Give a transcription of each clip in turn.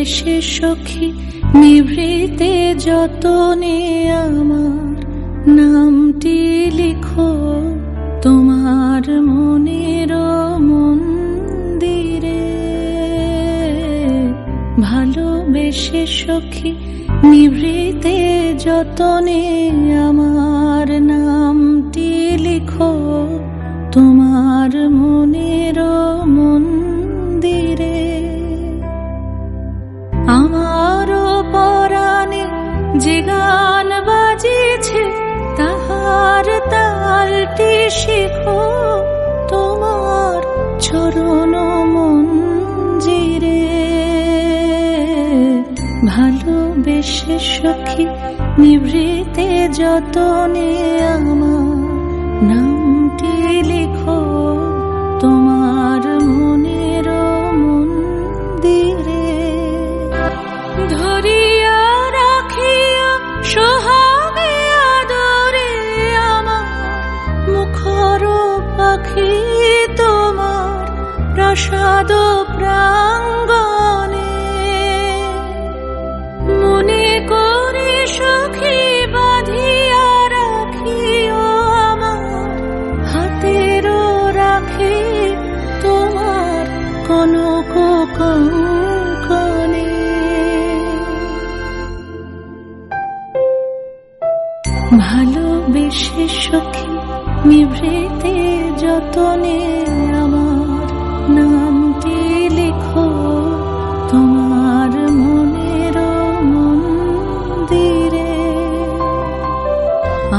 বেশে সখী নিভৃতে যতনে আমার নামটি লিখো তোমার মনের মন্দিরে। ভালোবেসে সখী নিভৃতে যতনে আমার নামটি লিখো তোমার মনের মন্দিরে। আমারও পরাণে যে গান বাজিছে তাহার তালটি শিখো তোমার চরণ মঞ্জিরে। ভালোবেসে সখী নিভৃতে যতনে আমার নামটি লিখো তোমার মনের মন্দিরে। ধরিয়া রাখিয়া সোহাগে আদরে আমার মুখর পাখি তোমার প্রাসাদ প্রাঙ্গণে। মনে করে সখী বাঁধিয়া রাখিও আমার হাতের রাখে তোমার কনক কঙ্কণে। ভালোবেসে সখী নিভৃতে যতনে আমার নামটি লিখো তোমার মনের মন্দিরে।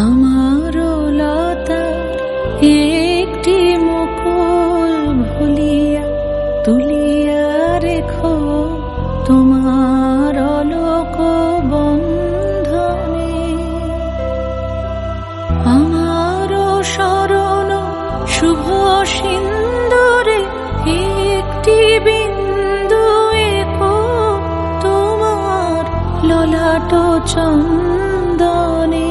আমার লতার একটি মুকুল ভুলিয়া তুলিয়া রেখো তোমার অলোক বন্ধনে। আমার শরণ শুভ সিন্দুরে একটি বিন্দু এঁকো তোমার ললাট চন্দনে।